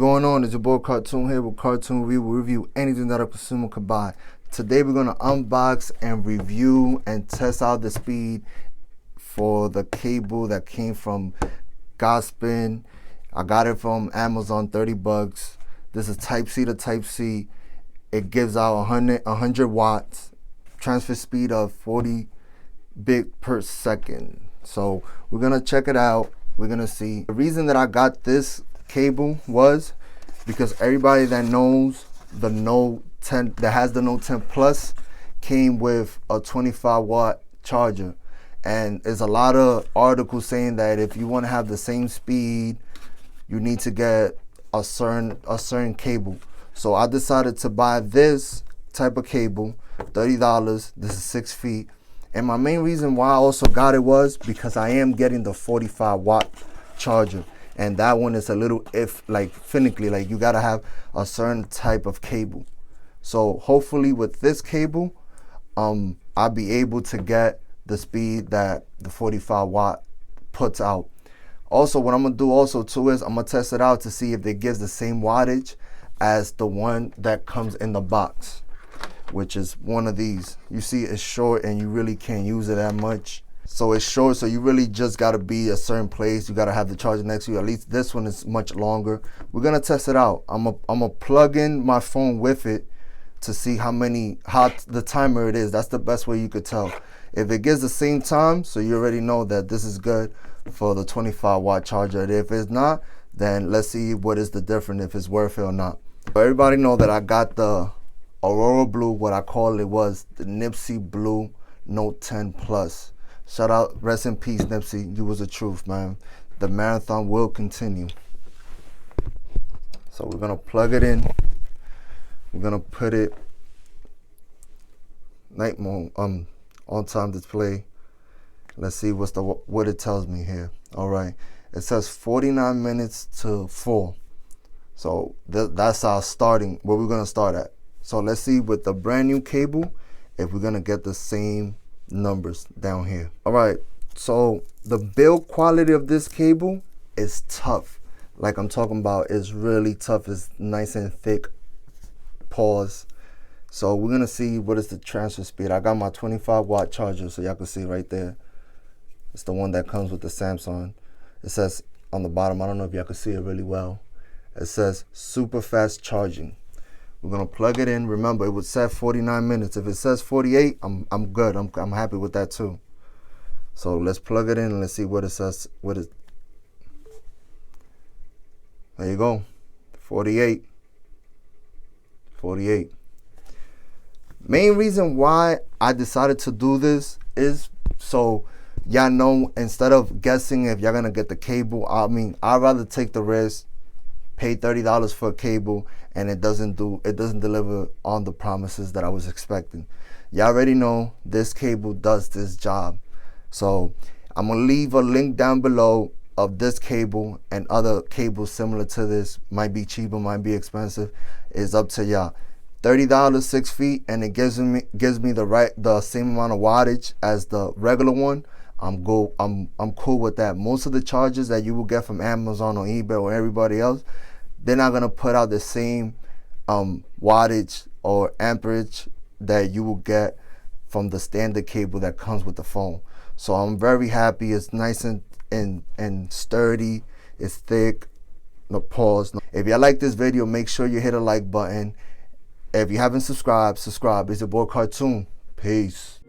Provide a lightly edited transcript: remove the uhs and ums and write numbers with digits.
Going on, it's your boy Kartoon here with Kartoon Review. We review anything that a consumer could buy. Today we're gonna unbox and review and test out the speed for the cable that came from godspin. I got it from Amazon, 30 bucks. This is type C to type C. It gives out 100 watts, transfer speed of 40 bit per second. So we're gonna check it out. We're gonna see. The reason that I got this cable was because everybody that knows the Note 10, that has the Note 10 Plus, came with a 25 watt charger, and there's a lot of articles saying that if you want to have the same speed, you need to get a certain cable. So I decided to buy this type of cable, $30. This is 6 feet. And my main reason why I also got it was because I am getting the 45 watt charger. And that one is a little finicky, like you gotta have a certain type of cable. So hopefully with this cable, I'll be able to get the speed that the 45 watt puts out. Also, what I'm gonna do also too is I'm gonna test it out to see if it gives the same wattage as the one that comes in the box, which is one of these. You see it's short and you really can't use it that much. So it's short, so you really just gotta be a certain place. You gotta have the charger next to you. At least this one is much longer. We're gonna test it out. I'm gonna plug in my phone with it to see how the timer it is. That's the best way you could tell. If it gives the same time, so you already know that this is good for the 25 watt charger. If it's not, then let's see what is the difference, if it's worth it or not. But everybody know that I got the Aurora Blue, what I call it was the Nipsey Blue Note 10 Plus. Shout out, rest in peace, Nipsey. You was the truth, man. The marathon will continue. So we're gonna plug it in. We're gonna put it night mode, on time display. Let's see what it tells me here. All right, it says 49 minutes to 4. So that's our starting, where we're gonna start at. So let's see with the brand new cable if we're gonna get the same numbers down here. All right, so the build quality of this cable is tough. Like I'm talking about, it's really tough. It's nice and thick. Pause. So we're gonna see what is the transfer speed. I got my 25 watt charger, so y'all can see right there. It's the one that comes with the Samsung. It says on the bottom, I don't know if y'all can see it really well, it says super fast charging. We're gonna plug it in. Remember, it would set 49 minutes. If it says 48, I'm good. I'm happy with that too. So let's plug it in and let's see what it says. There you go. 48. 48. Main reason why I decided to do this is so y'all know, instead of guessing if y'all gonna get the cable, I'd rather take the risk, pay $30 for a cable, and it doesn't deliver on the promises that I was expecting. Y'all already know this cable does this job. So I'm gonna leave a link down below of this cable and other cables similar to this. Might be cheaper, might be expensive. It's up to y'all. $30, 6 feet, and it gives me the same amount of wattage as the regular one. I'm cool with that. Most of the chargers that you will get from Amazon or eBay or everybody else, they're not gonna put out the same wattage or amperage that you will get from the standard cable that comes with the phone. So I'm very happy. It's nice and sturdy. It's thick. No pause. If y'all like this video, make sure you hit a like button. If you haven't subscribed, subscribe. It's your boy Kartoon. Peace.